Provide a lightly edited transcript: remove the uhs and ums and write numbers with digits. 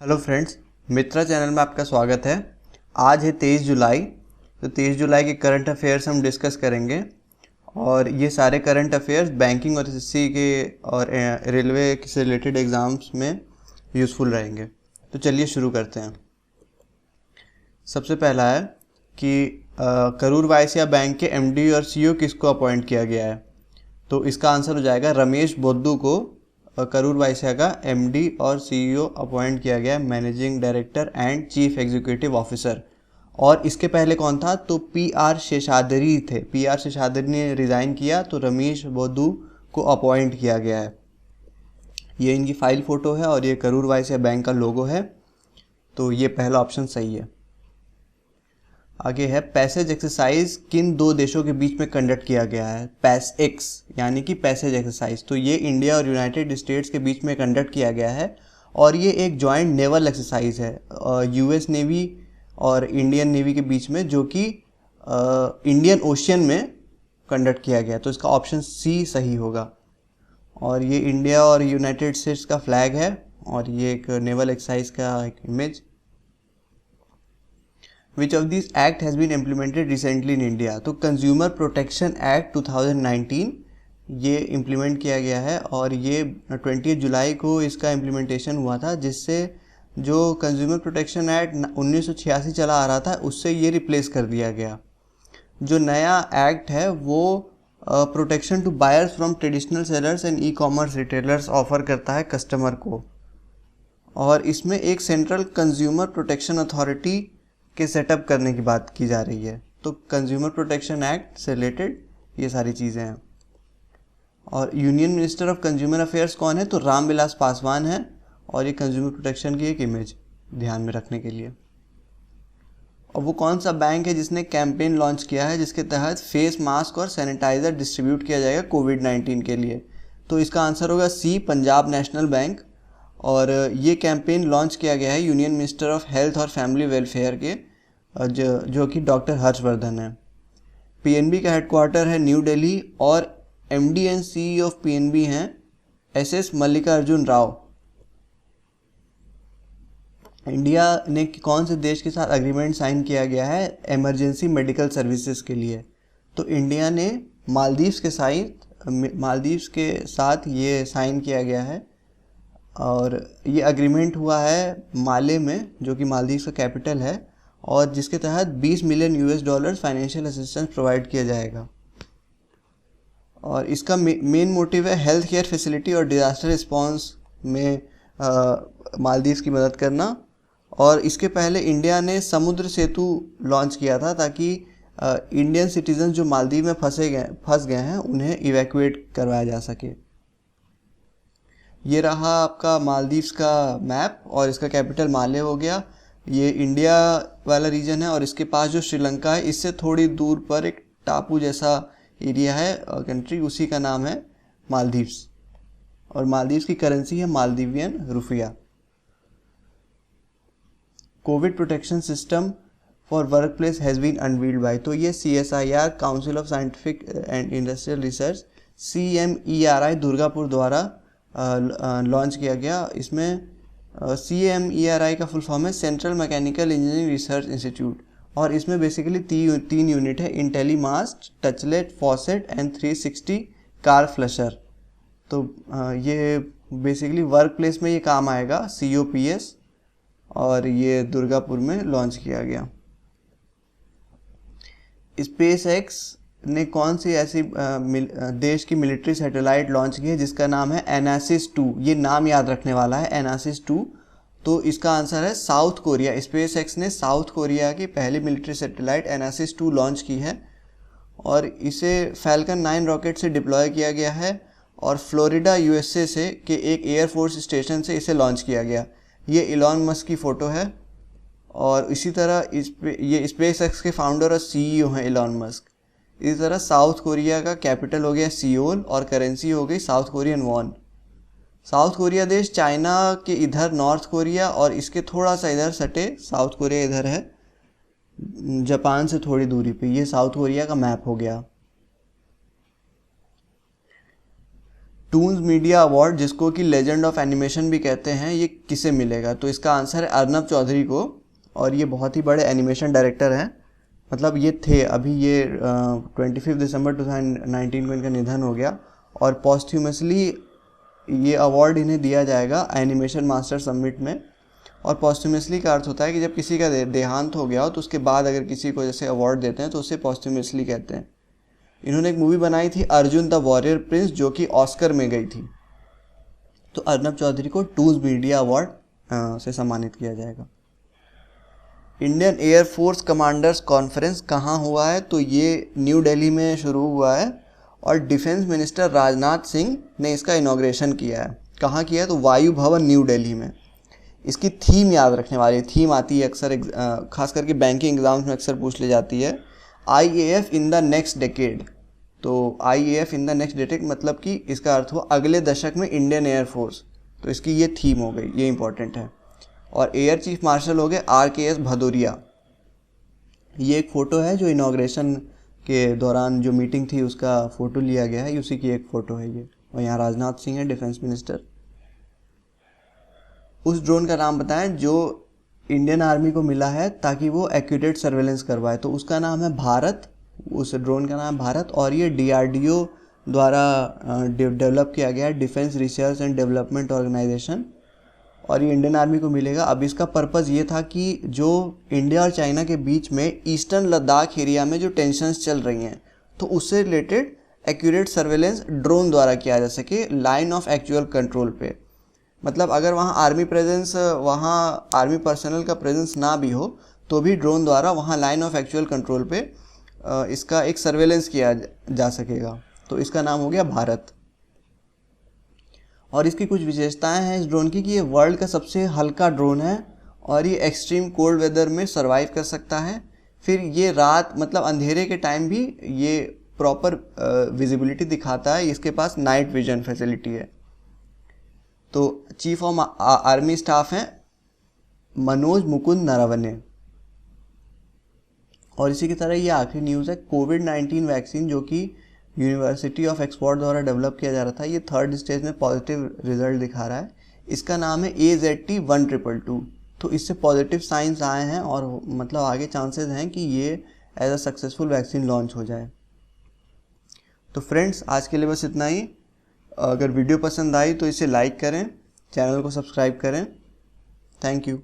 Hello friends, मित्रा channel में आपका स्वागत है। आज है 23 जुलाई। तो 23 जुलाई के करंट अफेयर्स हम डिस्कस करेंगे और ये सारे करंट अफेयर्स बैंकिंग और एसएससी के और रेलवे से रिलेटेड एग्ज़ाम्स में यूज़फुल रहेंगे। तो चलिए शुरू करते हैं। सबसे पहला है कि करूर वायस्या बैंक के एमडी और सीईओ किसको अपॉइंट किया गया है। तो इसका आंसर हो जाएगा रमेश बोद्दू को करूर वायस्या का एमडी और सीईओ अपॉइंट किया गया, managing director and chief executive officer. और इसके पहले कौन था? तो पीआर शेषाद्री थे। पीआर शेषाद्री ने रिज़ाइन किया तो रमेश बोद्दू को अपॉइंट किया गया है। ये इनकी फाइल फ़ोटो है और ये करूर वायस्या बैंक का लोगो है। तो ये पहला ऑप्शन सही है। आगे है पैसेज एक्सरसाइज किन दो देशों के बीच में कंडक्ट किया गया है। पैस एक्स यानी कि पैसेज एक्सरसाइज, तो ये इंडिया और यूनाइटेड स्टेट्स के बीच में कंडक्ट किया गया है और ये एक जॉइंट नेवल एक्सरसाइज है यूएस नेवी और इंडियन नेवी के बीच में, जो कि इंडियन ओशियन में कंडक्ट किया गया। तो इसका ऑप्शन सी सही होगा। और ये इंडिया और यूनाइटेड स्टेट्स का फ्लैग है और ये एक नेवल एक्सरसाइज का एक image. Which of these act has been implemented recently in India? तो कंज्यूमर प्रोटेक्शन एक्ट 2019 ये इम्प्लीमेंट किया गया है और ये 20 जुलाई को इसका इम्प्लीमेंटेशन हुआ था, जिससे जो कंज्यूमर प्रोटेक्शन एक्ट 1986 चला आ रहा था उससे ये रिप्लेस कर दिया गया। जो नया एक्ट है वो protection to buyers from traditional sellers and e commerce retailers offer करता है कस्टमर को, और इसमें एक सेंट्रल कंज्यूमर प्रोटेक्शन अथॉरिटी के सेटअप करने की बात की जा रही है। तो कंज्यूमर प्रोटेक्शन एक्ट से रिलेटेड ये सारी चीज़ें हैं। और union minister of consumer affairs कौन है? तो रामविलास पासवान है और ये कंज्यूमर प्रोटेक्शन की एक इमेज ध्यान में रखने के लिए। और वो कौन सा बैंक है जिसने कैंपेन लॉन्च किया है जिसके तहत फेस मास्क और सैनिटाइज़र डिस्ट्रीब्यूट किया जाएगा कोविड-19 के लिए? तो इसका आंसर होगा सी, पंजाब नेशनल बैंक। और ये कैंपेन लॉन्च किया गया है यूनियन मिनिस्टर ऑफ हेल्थ और फैमिली वेलफेयर के जो कि डॉक्टर हर्षवर्धन है। पीएनबी का हेडक्वार्टर है न्यू दिल्ली और MD and CEO of PNB हैं एसएस मल्लिकार्जुन राव। इंडिया ने कौन से देश के साथ एग्रीमेंट साइन किया गया है इमरजेंसी मेडिकल सर्विसेज के लिए? तो इंडिया ने मालदीव्स के साथ ये साइन किया गया है और ये एग्रीमेंट हुआ है माले में, जो कि मालदीव्स का कैपिटल है, और जिसके तहत 20 million US dollar financial assistance provide किया जाएगा। और इसका मेन मोटिव है हेल्थ केयर फैसिलिटी और डिज़ास्टर रिस्पांस में मालदीव्स की मदद करना। और इसके पहले इंडिया ने समुद्र सेतु लॉन्च किया था ताकि इंडियन सिटीजन जो मालदीव में फंस गए हैं उन्हें इवैक्यूएट करवाया जा सके। ये रहा आपका मालदीव्स का मैप और इसका कैपिटल माले हो गया। ये इंडिया वाला रीजन है और इसके पास जो श्रीलंका है इससे थोड़ी दूर पर एक टापू जैसा एरिया है कंट्री, उसी का नाम है मालदीव्स। और मालदीव्स की करेंसी है मालदीवियन रुपया। Covid protection system for work place has been unveiled by, तो ये CSIR council of scientific and industrial research CMERI Durgapur द्वारा लॉन्च किया गया। इसमें CMERI का फुल फॉर्म है central mechanical engineering research institute, और इसमें बेसिकली तीन यूनिट है, Intellimast, Touchlet, faucet and 360 car flusher. तो ये बेसिकली वर्क प्लेस में ये काम आएगा, COPS, और ये दुर्गापुर में लॉन्च किया गया। स्पेस एक्स ने कौन सी ऐसी देश की मिलिट्री सैटेलाइट लॉन्च की है जिसका नाम है एनासिस 2? ये नाम याद रखने वाला है, एनासिस 2। तो इसका आंसर है साउथ कोरिया। स्पेस एक्स ने साउथ कोरिया की पहली मिलिट्री सैटेलाइट एनासिस 2 लॉन्च की है और इसे फैल्कन 9 रॉकेट से डिप्लॉय किया गया है और फ्लोरिडा USA से के एक एयरफोर्स स्टेशन से इसे लॉन्च किया गया। ये इलॉन मस्क की फ़ोटो है और इसी तरह ये स्पेस एक्स के फाउंडर और CEO हैं इलॉन मस्क। इसी तरह साउथ कोरिया का कैपिटल हो गया सियोल और करेंसी हो गई south Korean von. South Korea देश चाइना के इधर नॉर्थ कोरिया और इसके थोड़ा सा इधर सटे साउथ कोरिया इधर है, जापान से थोड़ी दूरी पे। ये साउथ कोरिया का मैप हो गया। टून्स मीडिया अवार्ड, जिसको कि लेजेंड ऑफ एनिमेशन भी कहते हैं, ये किसे मिलेगा? तो इसका आंसर है अर्नब चौधरी को, और ये बहुत ही बड़े एनिमेशन डायरेक्टर हैं। मतलब ये थे, अभी ये 25 दिसंबर 2019 को इनका निधन हो गया, और पॉस्ट्यूमसली ये अवार्ड इन्हें दिया जाएगा एनिमेशन मास्टर समिट में। और पॉस्ट्यूमसली का अर्थ होता है कि जब किसी का देहांत हो गया हो तो उसके बाद अगर किसी को जैसे अवार्ड देते हैं तो उसे पॉस्ट्यूमसली कहते हैं। इन्होंने एक मूवी बनाई थी अर्जुन द वॉरियर प्रिंस, जो कि ऑस्कर में गई थी। तो अर्नब चौधरी को टून्स मीडिया अवार्ड से सम्मानित किया जाएगा। इंडियन एयरफोर्स कमांडर्स कॉन्फ्रेंस कहाँ हुआ है? तो ये न्यू दिल्ली में शुरू हुआ है, और डिफेंस मिनिस्टर राजनाथ सिंह ने इसका इनॉग्रेशन किया है। कहाँ किया है? तो वायु भवन न्यू दिल्ली में। इसकी थीम याद रखने वाली, थीम आती है अक्सर खास करके बैंकिंग एग्जाम्स में अक्सर पूछ ली जाती है, IAF in the next decade. तो IAF in the next decade मतलब कि इसका अर्थ हुआ अगले दशक में इंडियन एयरफोर्स। तो इसकी ये थीम हो गई, ये इंपॉर्टेंट है। और एयर चीफ मार्शल हो गए RKS भदौरिया। ये एक फ़ोटो है जो इनॉग्रेशन के दौरान जो मीटिंग थी उसका फ़ोटो लिया गया है, उसी की एक फ़ोटो है ये। और यहाँ राजनाथ सिंह है, डिफेंस मिनिस्टर। उस ड्रोन का नाम बताएं जो इंडियन आर्मी को मिला है ताकि वो एक्यूरेट सर्वेलेंस करवाए। तो उसका नाम है भारत, उस ड्रोन का नाम भारत, और ये DRDO द्वारा डेवलप किया गया है, defence research and development organisation, और ये इंडियन आर्मी को मिलेगा। अब इसका पर्पज़ ये था कि जो इंडिया और चाइना के बीच में ईस्टर्न लद्दाख एरिया में जो टेंशन्स चल रही हैं, तो उससे रिलेटेड एक्यूरेट सर्वेलेंस ड्रोन द्वारा किया जा सके लाइन ऑफ एक्चुअल कंट्रोल पे। मतलब अगर वहाँ आर्मी प्रेजेंस, वहाँ आर्मी पर्सनल का प्रेजेंस ना भी हो तो भी ड्रोन द्वारा वहाँ लाइन ऑफ एक्चुअल कंट्रोल पे इसका एक सर्वेलेंस किया जा सकेगा। तो इसका नाम हो गया भारत। और इसकी कुछ विशेषताएं हैं इस ड्रोन की कि ये वर्ल्ड का सबसे हल्का ड्रोन है, और ये एक्सट्रीम कोल्ड वेदर में सर्वाइव कर सकता है। फिर ये रात मतलब अंधेरे के टाइम भी ये प्रॉपर विजिबिलिटी दिखाता है, इसके पास नाइट विजन फैसिलिटी है। तो चीफ ऑफ आर्मी स्टाफ हैं मनोज मुकुंद नरवणे। और इसी की तरह ये आखिरी न्यूज़ है, कोविड-19 वैक्सीन जो कि यूनिवर्सिटी ऑफ ऑक्सफोर्ड द्वारा डेवलप किया जा रहा था, ये 3rd स्टेज में पॉजिटिव रिजल्ट दिखा रहा है। इसका नाम है AZT1222। तो इससे पॉजिटिव साइंस आए हैं, और मतलब आगे चांसेस हैं कि ये as a successful vaccine launch हो जाए। तो फ्रेंड्स, आज के लिए बस इतना ही। अगर वीडियो पसंद आई तो इसे लाइक करें, चैनल को सब्सक्राइब करें। Thank you.